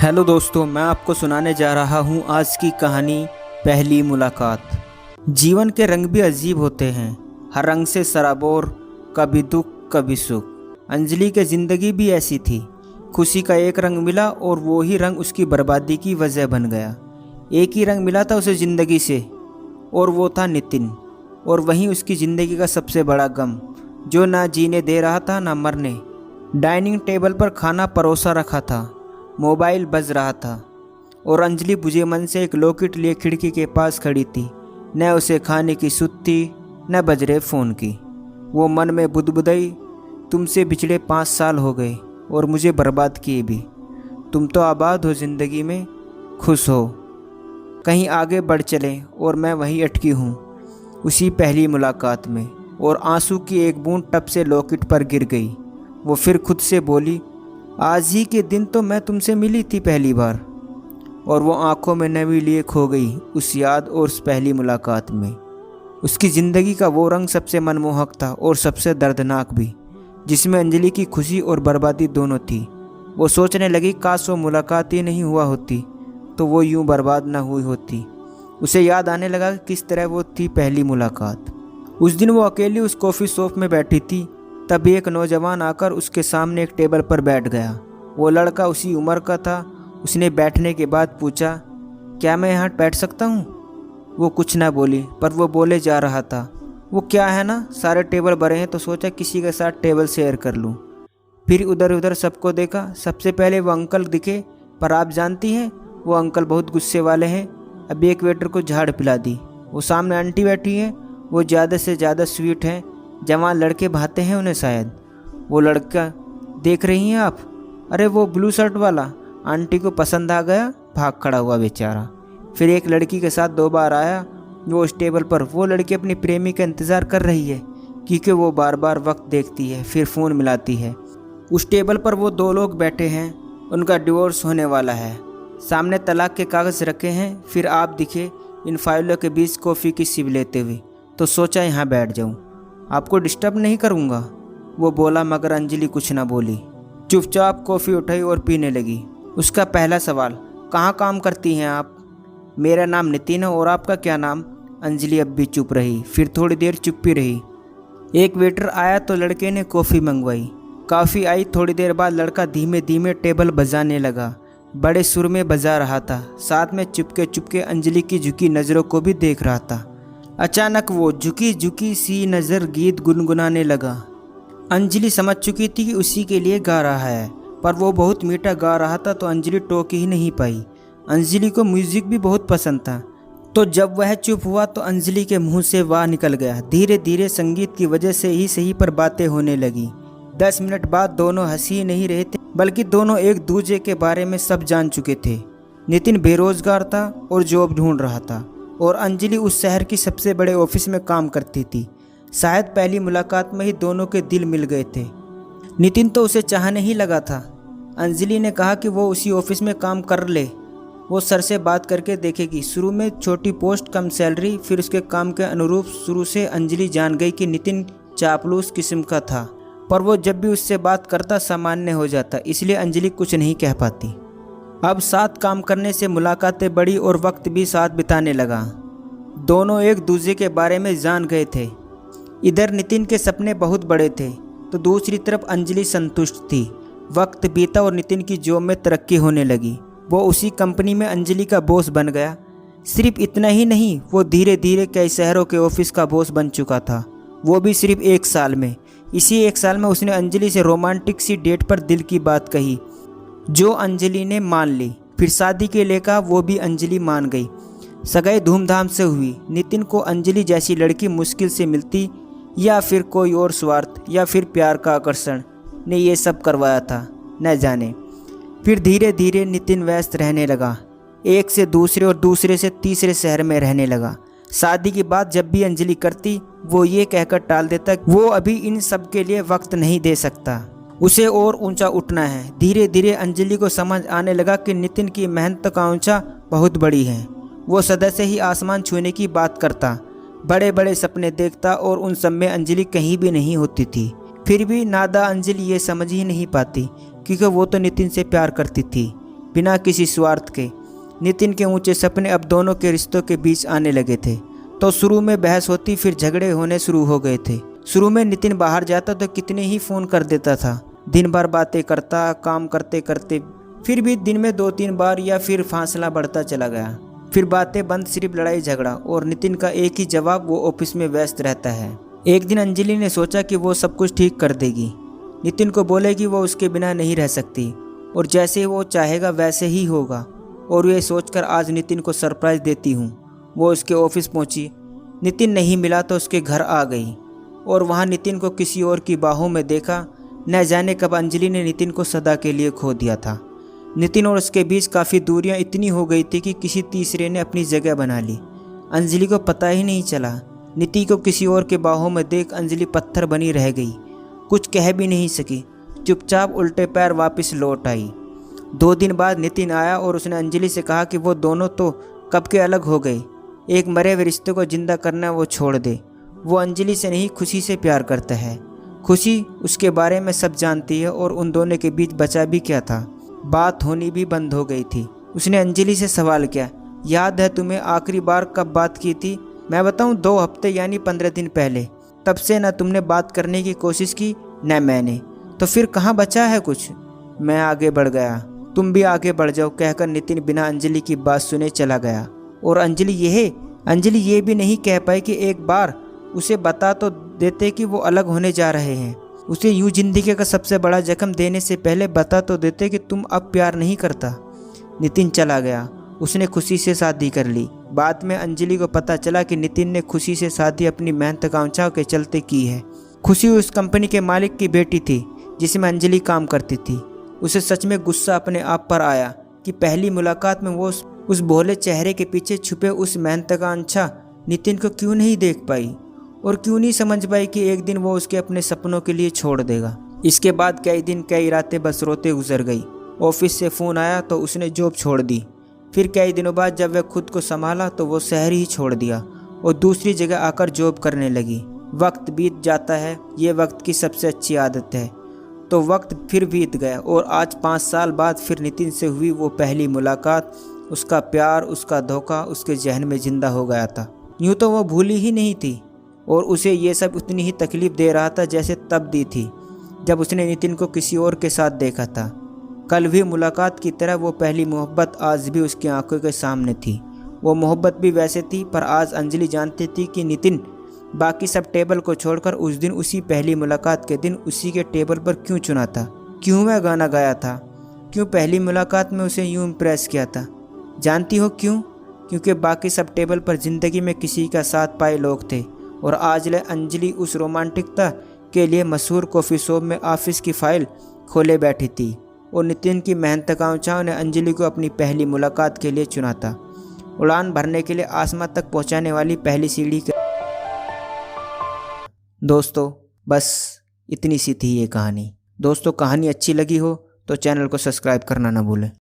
Hello दोस्तों, मैं आपको सुनाने जा रहा हूँ आज की कहानी पहली मुलाकात। जीवन के रंग भी अजीब होते हैं, हर रंग से सराबोर, कभी दुख कभी सुख। अंजलि की ज़िंदगी भी ऐसी थी। खुशी का एक रंग मिला और वो ही रंग उसकी बर्बादी की वजह बन गया। एक ही रंग मिला था उसे ज़िंदगी से और वो था नितिन। और वहीं उसकी ज़िंदगी का सबसे बड़ा गम, जो ना जीने दे रहा था ना मरने। डाइनिंग टेबल पर खाना परोसा रखा था, मोबाइल बज रहा था और अंजलि बुझे मन से एक लॉकेट लिए खिड़की के पास खड़ी थी। न उसे खाने की सुध थी न बज रहे फ़ोन की। वो मन में बुदबुदाई, तुमसे पिछले 5 साल हो गए और मुझे बर्बाद किए भी। तुम तो आबाद हो, ज़िंदगी में खुश हो, कहीं आगे बढ़ चले और मैं वहीं अटकी हूँ उसी पहली मुलाकात में। और आंसू की एक बूंद टप से लॉकेट पर गिर गई। वो फिर खुद से बोली, आज ही के दिन तो मैं तुमसे मिली थी पहली बार। और वो आंखों में नमी लिए खो गई उस याद और उस पहली मुलाकात में। उसकी ज़िंदगी का वो रंग सबसे मनमोहक था और सबसे दर्दनाक भी, जिसमें अंजलि की खुशी और बर्बादी दोनों थी। वो सोचने लगी, काश वो मुलाकात ही नहीं हुआ होती तो वो यूं बर्बाद ना हुई होती। उसे याद आने लगा कि किस तरह वो थी पहली मुलाकात। उस दिन वो अकेली उस कॉफ़ी शॉप में बैठी थी, तभी एक नौजवान आकर उसके सामने एक टेबल पर बैठ गया। वो लड़का उसी उम्र का था। उसने बैठने के बाद पूछा, क्या मैं यहाँ बैठ सकता हूँ? वो कुछ ना बोली, पर वो बोले जा रहा था। वो क्या है ना, सारे टेबल भरे हैं तो सोचा किसी के साथ टेबल शेयर कर लूँ। फिर उधर उधर सबको देखा। सबसे पहले वो अंकल दिखे, पर आप जानती हैं वो अंकल बहुत गुस्से वाले हैं। अभी एक वेटर को झाड़ पिला दी। वो सामने आंटी बैठी हैं, वो ज़्यादा से ज़्यादा स्वीट हैं, जवान लड़के भाते हैं उन्हें शायद। वो लड़का देख रही हैं आप? अरे वो ब्लू शर्ट वाला। आंटी को पसंद आ गया, भाग खड़ा हुआ बेचारा। फिर एक लड़की के साथ 2 बार आया वो उस टेबल पर। वो लड़की अपनी प्रेमी का इंतज़ार कर रही है, क्योंकि वो बार बार वक्त देखती है फिर फ़ोन मिलाती है। उस टेबल पर वो 2 लोग बैठे हैं, उनका डिवोर्स होने वाला है। सामने तलाक के कागज़ रखे हैं। फिर आप दिखे इन फाइलों के बीच कॉफ़ी की सिप लेते हुए, तो सोचा यहाँ बैठ जाऊँ, आपको डिस्टर्ब नहीं करूँगा। वो बोला, मगर अंजलि कुछ ना बोली, चुपचाप कॉफ़ी उठाई और पीने लगी। उसका पहला सवाल, कहाँ काम करती हैं आप? मेरा नाम नितिन है, और आपका क्या नाम? अंजलि अब भी चुप रही। फिर थोड़ी देर चुप्पी रही। एक वेटर आया तो लड़के ने कॉफ़ी मंगवाई। कॉफ़ी आई। थोड़ी देर बाद लड़का धीमे धीमे टेबल बजाने लगा, बड़े सुर में बजा रहा था। साथ में चुपके चुपके अंजलि की झुकी नज़रों को भी देख रहा था। अचानक वो झुकी झुकी सी नज़र गीत गुनगुनाने लगा। अंजलि समझ चुकी थी कि उसी के लिए गा रहा है, पर वो बहुत मीठा गा रहा था तो अंजलि टोक ही नहीं पाई। अंजलि को म्यूज़िक भी बहुत पसंद था, तो जब वह चुप हुआ तो अंजलि के मुंह से वाह निकल गया। धीरे धीरे संगीत की वजह से ही सही पर बातें होने लगी। 10 मिनट बाद दोनों हंसी नहीं रहे थे, बल्कि दोनों एक दूसरे के बारे में सब जान चुके थे। नितिन बेरोजगार था और जॉब ढूंढ रहा था, और अंजलि उस शहर की सबसे बड़े ऑफिस में काम करती थी। शायद पहली मुलाकात में ही दोनों के दिल मिल गए थे। नितिन तो उसे चाहने ही लगा था। अंजलि ने कहा कि वो उसी ऑफिस में काम कर ले, वो सर से बात करके देखेगी। शुरू में छोटी पोस्ट, कम सैलरी। फिर उसके काम के अनुरूप शुरू से अंजलि जान गई कि नितिन चापलूस किस्म का था, पर वो जब भी उससे बात करता सामान्य हो जाता, इसलिए अंजलि कुछ नहीं कह पाती। अब साथ काम करने से मुलाकातें बढ़ी और वक्त भी साथ बिताने लगा। दोनों एक दूसरे के बारे में जान गए थे। इधर नितिन के सपने बहुत बड़े थे, तो दूसरी तरफ अंजलि संतुष्ट थी। वक्त बीता और नितिन की जॉब में तरक्की होने लगी। वो उसी कंपनी में अंजलि का बॉस बन गया। सिर्फ इतना ही नहीं, वो धीरे धीरे कई शहरों के ऑफिस का बॉस बन चुका था, वो भी सिर्फ 1 साल में। इसी 1 साल में उसने अंजलि से रोमांटिक सी डेट पर दिल की बात कही, जो अंजलि ने मान ली। फिर शादी के लिए कहा, वो भी अंजलि मान गई। सगाई धूमधाम से हुई। नितिन को अंजलि जैसी लड़की मुश्किल से मिलती, या फिर कोई और स्वार्थ या फिर प्यार का आकर्षण ने ये सब करवाया था, न जाने। फिर धीरे धीरे नितिन व्यस्त रहने लगा, एक से दूसरे और दूसरे से तीसरे शहर में रहने लगा। शादी की बात जब भी अंजलि करती, वो ये कहकर टाल देता वो अभी इन सब के लिए वक्त नहीं दे सकता, उसे और ऊंचा उठना है। धीरे धीरे अंजलि को समझ आने लगा कि नितिन की मेहनत का ऊंचा बहुत बड़ी है। वो सदा से ही आसमान छूने की बात करता, बड़े बड़े सपने देखता, और उन सब में अंजलि कहीं भी नहीं होती थी। फिर भी नादा अंजलि ये समझ ही नहीं पाती, क्योंकि वो तो नितिन से प्यार करती थी। बिना किसी स्वार्थ के। नितिन के ऊंचे सपने अब दोनों के रिश्तों के बीच आने लगे थे। तो शुरू में बहस होती, फिर झगड़े होने शुरू हो गए थे। शुरू में नितिन बाहर जाता तो कितने ही फ़ोन कर देता था, दिन भर बातें करता काम करते करते। फिर भी दिन में 2-3 बार, या फिर फासला बढ़ता चला गया। फिर बातें बंद, सिर्फ लड़ाई झगड़ा, और नितिन का एक ही जवाब, वो ऑफिस में व्यस्त रहता है। एक दिन अंजलि ने सोचा कि वो सब कुछ ठीक कर देगी, नितिन को बोलेगी वो उसके बिना नहीं रह सकती, और जैसे वो चाहेगा वैसे ही होगा। और ये सोचकर आज नितिन को सरप्राइज़ देती हूँ। वो उसके ऑफिस पहुँची, नितिन नहीं मिला तो उसके घर आ गई, और वहाँ नितिन को किसी और की बाहों में देखा। न जाने कब अंजलि ने नितिन को सदा के लिए खो दिया था। नितिन और उसके बीच काफ़ी दूरियां इतनी हो गई थी कि किसी तीसरे ने अपनी जगह बना ली। अंजलि को पता ही नहीं चला। नितिन को किसी और के बाहों में देख अंजलि पत्थर बनी रह गई, कुछ कह भी नहीं सकी, चुपचाप उल्टे पैर वापस लौट आई। 2 दिन बाद नितिन आया और उसने अंजलि से कहा कि वो दोनों तो कब के अलग हो गए, एक मरे हुए रिश्ते को जिंदा करना वो छोड़ दे। वो अंजलि से नहीं, खुशी से प्यार करता है। खुशी उसके बारे में सब जानती है, और उन दोनों के बीच बचा भी क्या था। बात होनी भी बंद हो गई थी। उसने अंजलि से सवाल किया, याद है तुम्हें आखिरी बार कब बात की थी? मैं बताऊं, 2 हफ्ते यानी 15 दिन पहले। तब से न तुमने बात करने की कोशिश की न मैंने। तो फिर कहाँ बचा है कुछ? मैं आगे बढ़ गया, तुम भी आगे बढ़ जाओ, कहकर नितिन बिना अंजलि की बात सुने चला गया। और अंजलि ये भी नहीं कह पाई कि एक बार उसे बता तो देते कि वो अलग होने जा रहे हैं। उसे यूं जिंदगी का सबसे बड़ा जख्म देने से पहले बता तो देते कि तुम अब प्यार नहीं करता। नितिन चला गया। उसने खुशी से शादी कर ली। बाद में अंजलि को पता चला कि नितिन ने खुशी से शादी अपनी महत्वाकांक्षाओं के चलते की है। खुशी उस कंपनी के मालिक की बेटी थी जिसमें अंजलि काम करती थी। उसे सच में गुस्सा अपने आप पर आया कि पहली मुलाकात में वो उस भोले चेहरे के पीछे छुपे उस महत्वाकांक्षा नितिन को क्यों नहीं देख पाई, और क्यों नहीं समझ पाई कि एक दिन वो उसके अपने सपनों के लिए छोड़ देगा। इसके बाद कई दिन कई रातें बस रोते गुजर गई। ऑफिस से फ़ोन आया तो उसने जॉब छोड़ दी। फिर कई दिनों बाद जब वह खुद को संभाला तो वो शहर ही छोड़ दिया और दूसरी जगह आकर जॉब करने लगी। वक्त बीत जाता है, ये वक्त की सबसे अच्छी आदत है। तो वक्त फिर बीत गया और आज 5 साल बाद फिर नितिन से हुई वो पहली मुलाकात। उसका प्यार, उसका धोखा उसके जहन में जिंदा हो गया था। यूँ तो वो भूली ही नहीं थी, और उसे ये सब उतनी ही तकलीफ दे रहा था जैसे तब दी थी जब उसने नितिन को किसी और के साथ देखा था। कल भी मुलाकात की तरह वो पहली मोहब्बत आज भी उसकी आंखों के सामने थी। वो मोहब्बत भी वैसे थी, पर आज अंजलि जानती थी कि नितिन बाकी सब टेबल को छोड़कर उस दिन, उसी पहली मुलाकात के दिन उसी के टेबल पर क्यों चुना था, क्यों वह गाना गाया था, क्यों पहली मुलाकात में उसे यूं इम्प्रेस किया था। जानती हो क्यों? क्योंकि बाकी सब टेबल पर ज़िंदगी में किसी का साथ पाए लोग थे, और आज ले अंजलि उस रोमांटिकता के लिए मशहूर कॉफ़ी शॉप में ऑफिस की फाइल खोले बैठी थी, और नितिन की महत्वाकांक्षाओं ने अंजलि को अपनी पहली मुलाकात के लिए चुना था, उड़ान भरने के लिए आसमान तक पहुंचाने वाली पहली सीढ़ी। दोस्तों बस इतनी सी थी ये कहानी। दोस्तों कहानी अच्छी लगी हो तो चैनल को सब्सक्राइब करना ना भूलें।